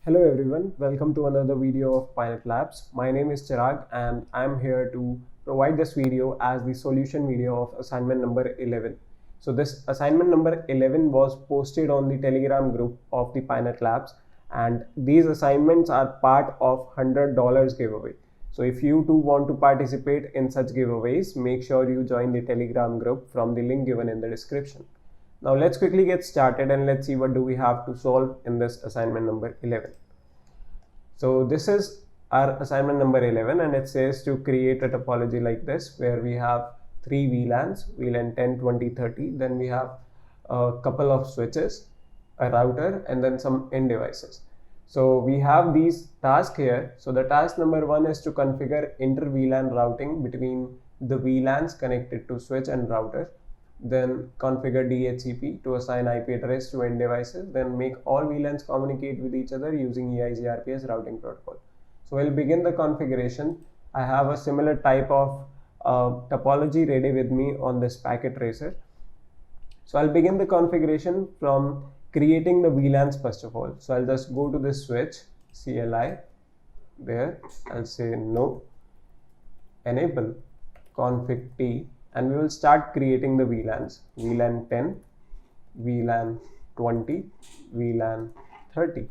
Hello everyone, welcome to another video of PyNet Labs. My name is Chirag and I'm here to provide this video as the solution video of assignment number 11. So this assignment number 11 was posted on the Telegram group of the PyNet Labs, and these assignments are part of $100 giveaway. So if you too want to participate in such giveaways, make sure you join the Telegram group from the link given in the description. Now let's quickly get started and let's see what do we have to solve in this assignment number 11. So this is our assignment number 11 and it says to create a topology like this where we have three VLANs, VLAN 10, 20, 30. Then we have a couple of switches, a router, and then some end devices. So we have these tasks here. So the task number 1 is to configure inter-VLAN routing between the VLANs connected to switch and router. Then configure Dhcp to assign IP address to end devices, then make all VLANs communicate with each other using EIGRPS routing protocol. So we'll begin the configuration. I have a similar type of topology ready with me on this packet tracer. So I'll begin the configuration from creating the VLANs first of all. So I'll just go to this switch, CLI, there, I'll say no, enable config T, and we will start creating the VLANs, VLAN 10, VLAN 20, VLAN 30,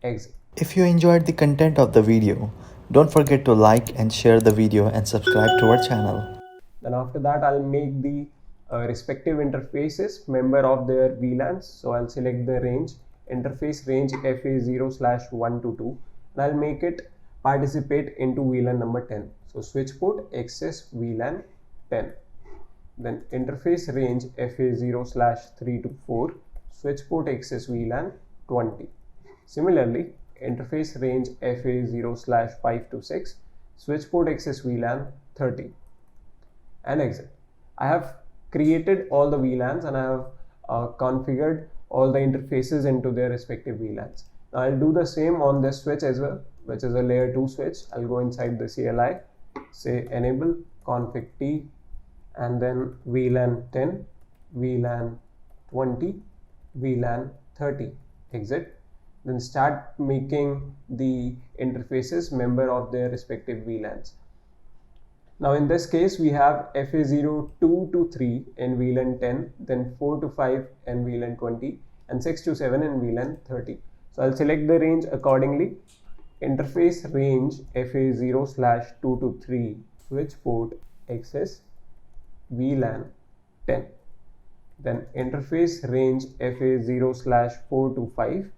exit. If you enjoyed the content of the video, don't forget to like and share the video and subscribe to our channel. Then after that, I'll make the respective interfaces member of their VLANs. So I'll select the range, interface range FA0/1 to 2, and I'll make it participate into VLAN number 10. So switch port access VLAN 10. Then interface range FA0/3 to 4, switch port access VLAN 20. Similarly, interface range FA0/5 to 6, switch port access VLAN 30, and exit. I have created all the VLANs and I have configured all the interfaces into their respective VLANs. Now I'll do the same on this switch as well, which is a layer 2 switch. I'll go inside the CLI, say enable config T, and then VLAN 10, VLAN 20, VLAN 30, exit. Then start making the interfaces member of their respective VLANs. Now in this case, we have FA02 to 3 in VLAN 10, then 4 to 5 in VLAN 20, and 6 to 7 in VLAN 30. So I'll select the range accordingly. Interface range FA0/2 to 3, switch port access VLAN 10. Then interface range FA0/4 to 5,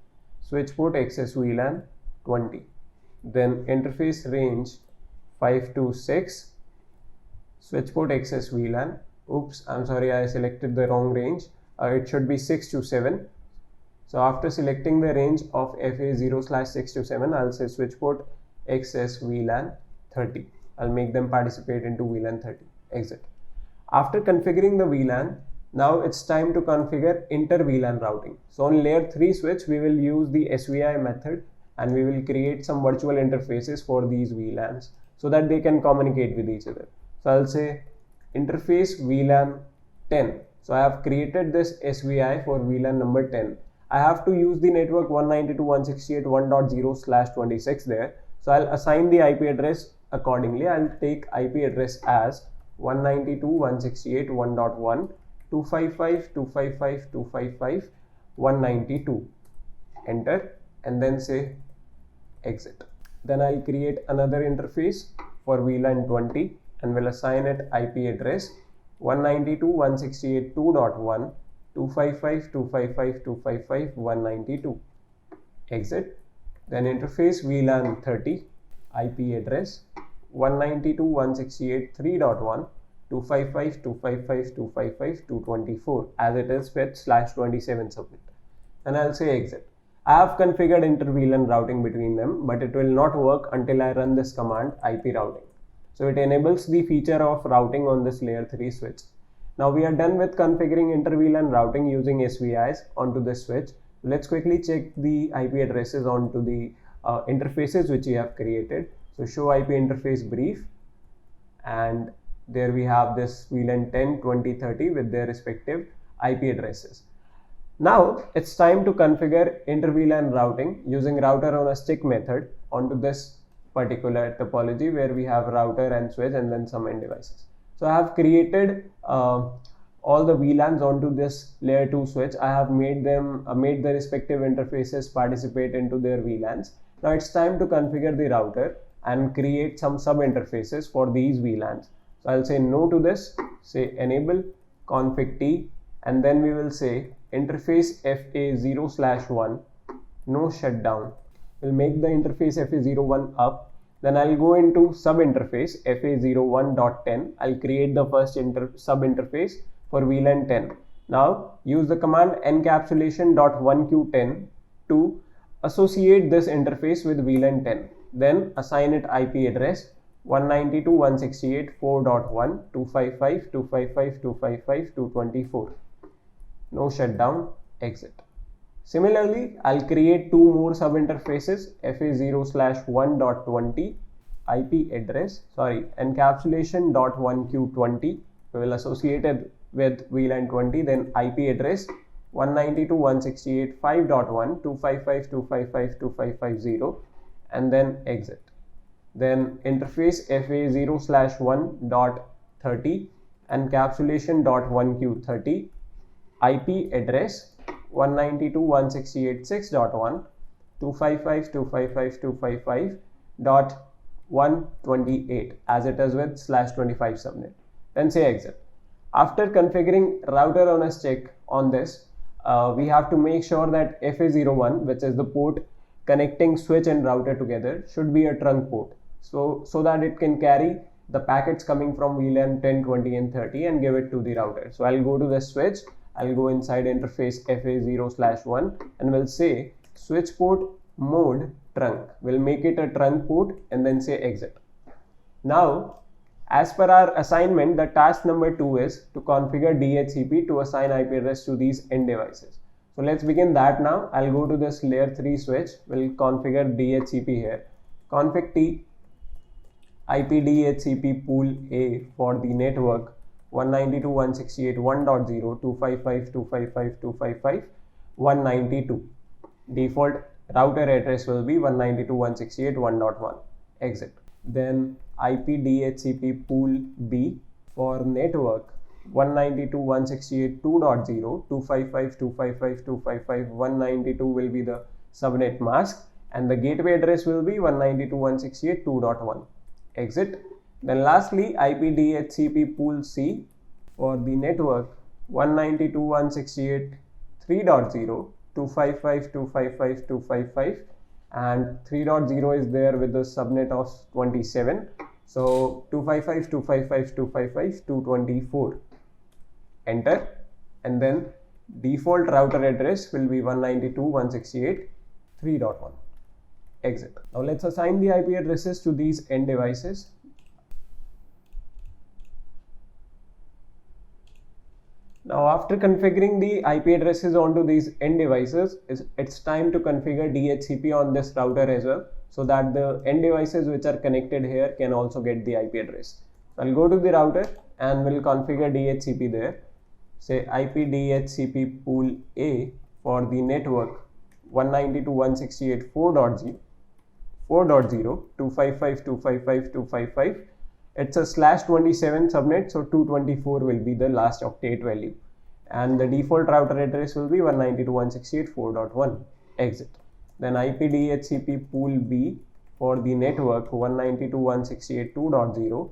switch port access VLAN 20. Then interface range 5 to 6, switch port access VLAN. Oops, I'm sorry, I selected the wrong range. It should be 6 to 7. So after selecting the range of FA0/6 to 7, I'll say switch port access VLAN 30. I'll make them participate into VLAN 30, exit. After configuring the VLAN, now it's time to configure inter-VLAN routing. So on layer 3 switch, we will use the SVI method and we will create some virtual interfaces for these VLANs so that they can communicate with each other. So I'll say interface VLAN 10. So I have created this SVI for VLAN number 10. I have to use the network 192.168.1.0/26 there. So I'll assign the IP address accordingly. I'll take IP address as 192.168.1.1, 255.255.255.192. Enter and then say exit. Then I'll create another interface for VLAN 20 and will assign it IP address 192.168.2.1, 255.255.255.192. Exit. Then interface VLAN 30, IP address 192.168.3.1, 255.255.255.224 as it is fetch/27 submit, and I'll say exit. I have configured inter-VLAN routing between them, but it will not work until I run this command IP routing. So it enables the feature of routing on this layer 3 switch. Now we are done with configuring inter-VLAN routing using SVIs onto this switch. Let's quickly check the IP addresses onto the interfaces which we have created. So show IP interface brief, and there we have this VLAN 10, 20, 30 with their respective IP addresses. Now it's time to configure inter-VLAN routing using router on a stick method onto this particular topology where we have router and switch and then some end devices. So I have created all the VLANs onto this layer 2 switch. I have made them made the respective interfaces participate into their VLANs. Now it's time to configure the router and create some sub interfaces for these VLANs. So I'll say no to this, say enable config T, and then we will say interface FA0/1 no shutdown. We'll make the interface FA01 up. Then I'll go into sub interface FA01.10. I'll create the first sub interface for VLAN 10. Now use the command encapsulation.1q10 to associate this interface with VLAN 10. Then assign it IP address 192.168.4.1 255 255 255 224. No shutdown, exit. Similarly, I'll create two more sub interfaces FA0/1.20 IP address, encapsulation.1q20. We will associate it with VLAN 20, then IP address 192.168.5.1 255 255 2550, and then exit. Then interface FA0/1.30 encapsulation.1q30 IP address 192.168.6.1 255 255 255.128 as it is with /25 subnet. Then say exit. After configuring router on a stick on this, we have to make sure that FA01, which is the port connecting switch and router together, should be a trunk port, so that it can carry the packets coming from VLAN 10, 20 and 30 and give it to the router. So I'll go to the switch, I'll go inside interface FA0/1 and we'll say switch port mode trunk. We'll make it a trunk port and then say exit. Now, as per our assignment, the task number 2 is to configure DHCP to assign IP address to these end devices. So let's begin that now. I'll go to this layer 3 switch. We'll configure DHCP here. Config T IP DHCP pool A for the network 192.168.1.0 255 255 255 192. Default router address will be 192.168.1.1. Exit. Then IP DHCP pool B for network 192.168.2.0 255 255 255 192 will be the subnet mask and the gateway address will be 192.168.2.1. Exit. Then lastly, IP DHCP pool C for the network 192.168.3.0 255 255 255 and 3.0 is there with the subnet of 27. So 255 255 255 224. Enter, and then default router address will be 192.168.3.1. Exit. Now let's assign the IP addresses to these end devices. Now after configuring the IP addresses onto these end devices, it's time to configure DHCP on this router as well, so that the end devices which are connected here can also get the IP address. So I'll go to the router and we'll configure DHCP there. Say IP DHCP pool A for the network 192.168.4.0 255 255 255. It's a /27 subnet, so 224 will be the last octet value, and the default router address will be 192.168.4.1. Exit. Then IP DHCP pool B for the network 192.168.2.0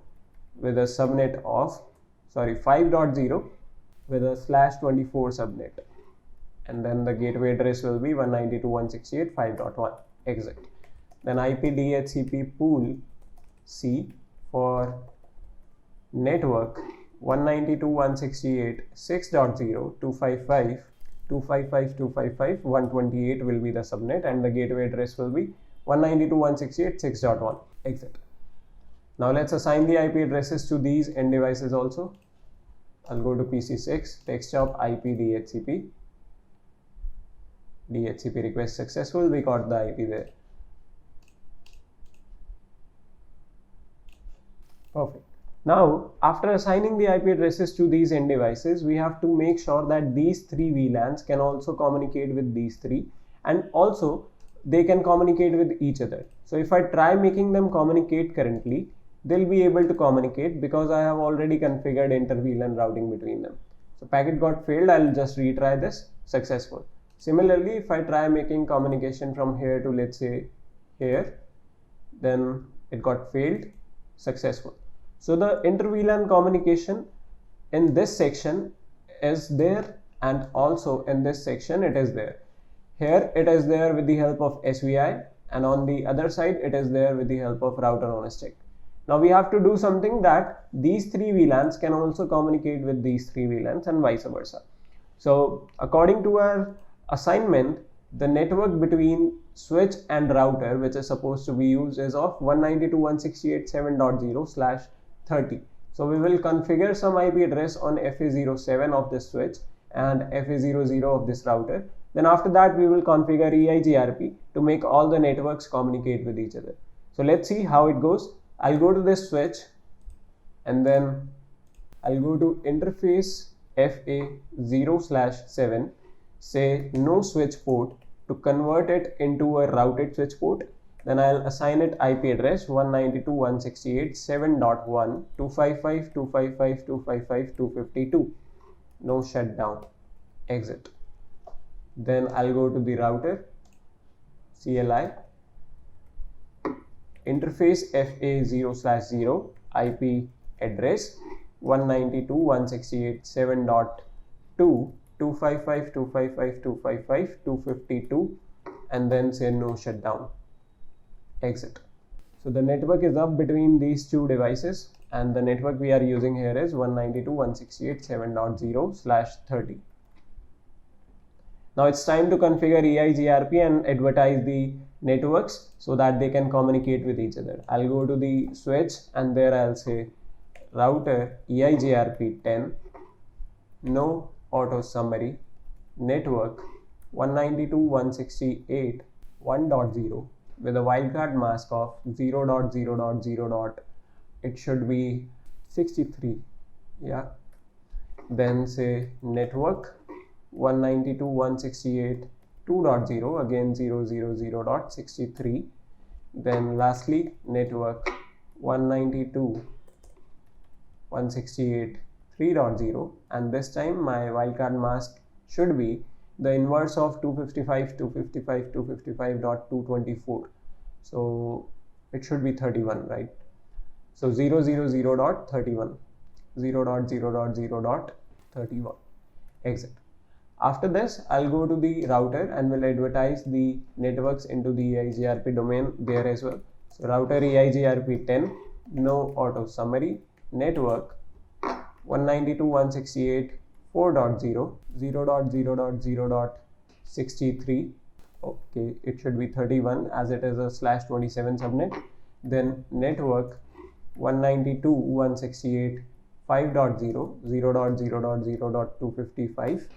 with a subnet of 5.0 with a /24 subnet, and then the gateway address will be 192.168.5.1. Exit. Then IP DHCP pool C for network 192.168.6.0 255 255 255 128 will be the subnet, and the gateway address will be 192.168.6.1. Exit. Now let's assign the IP addresses to these end devices also. I'll go to PC6, desktop IP DHCP. DHCP request successful, we got the IP there. Perfect. Now, after assigning the IP addresses to these end devices, we have to make sure that these three VLANs can also communicate with these three, and also they can communicate with each other. So if I try making them communicate currently, they'll be able to communicate because I have already configured inter-VLAN routing between them. So packet got failed, I'll just retry this, successful. Similarly, if I try making communication from here to, let's say, here, then it got failed, successful. So the inter-VLAN communication in this section is there, and also in this section it is there. Here it is there with the help of SVI, and on the other side it is there with the help of router on a stick. Now we have to do something that these three VLANs can also communicate with these three VLANs and vice versa. So according to our assignment, the network between switch and router which is supposed to be used is of 192.168.7.0/30. So we will configure some IP address on FA07 of this switch and FA00 of this router. Then after that we will configure EIGRP to make all the networks communicate with each other. So let's see how it goes. I'll go to this switch and then I'll go to interface FA0/7, say no switch port, to convert it into a routed switch port. Then I'll assign it IP address 192.168.7.1 255 255 255 252. No shutdown, exit. Then I'll go to the router, CLI, interface FA0/0, IP address 192.168.7.2 255 255 255 252, and then say no shutdown, exit. So the network is up between these two devices, and the network we are using here is 192.168.7.0/30. Now it's time to configure EIGRP and advertise the networks so that they can communicate with each other. I'll go to the switch and there I'll say router EIGRP 10, no auto summary, network 192.168 1.0 with a wildcard mask of 0.0.0. It should be 63. Yeah. Then say network 192.168 2.0, again 0.0.0.63. Then lastly network 192.168 3.0, and this time my wildcard mask should be the inverse of 255.255.224. So it should be 31, right? So 0.0.0.31, 0.0.0.31, exit. After this, I'll go to the router and will advertise the networks into the EIGRP domain there as well. So router EIGRP 10, no auto summary, network 192.168 4.0 0.0.0.63. Okay, it should be 31 as it is a /27 subnet. Then network 192.168 5.0 0.0.0.255,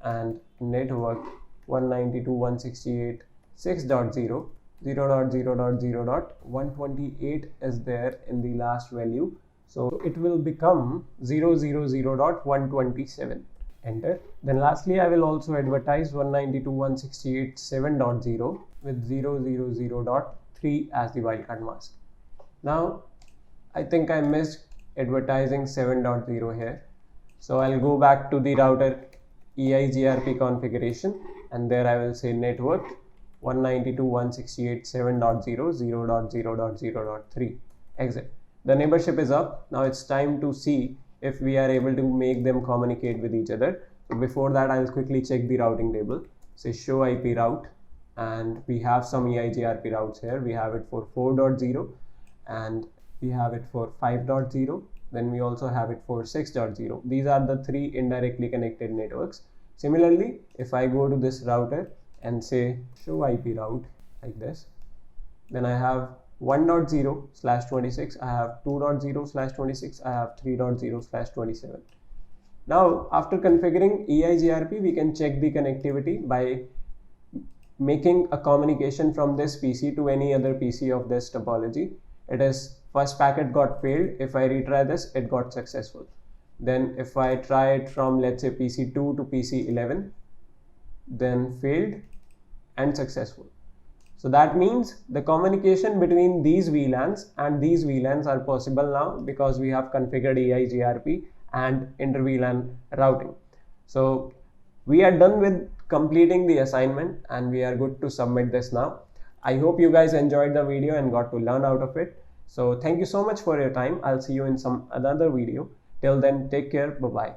and network 192.168 6.0 0.0.0.128 is there in the last value. So it will become 0.0.0.127. Enter. Then lastly, I will also advertise 192.168 7.0 with 0.0.0.3 as the wildcard mask. Now, I think I missed advertising 7.0 here. So I'll go back to the router EIGRP configuration, and there I will say network 192.168 7.0 0.0.0.3, exit. The neighborship is up. Now it's time to see if we are able to make them communicate with each other. So before that, I'll quickly check the routing table. Say show IP route, and we have some EIGRP routes here. We have it for 4.0 and we have it for 5.0. Then we also have it for 6.0. These are the three indirectly connected networks. Similarly, if I go to this router and say show IP route like this, then I have 1.0/26, I have 2.0/26, I have 3.0/27. Now, after configuring EIGRP, we can check the connectivity by making a communication from this PC to any other PC of this topology. It is first packet got failed. If I retry this, it got successful. Then if I try it from, let's say, PC2 to PC11, then failed and successful. So that means the communication between these VLANs and these VLANs are possible now because we have configured EIGRP and inter-VLAN routing. So we are done with completing the assignment and we are good to submit this now. I hope you guys enjoyed the video and got to learn out of it. So thank you so much for your time. I'll see you in some another video. Till then, take care. Bye-bye.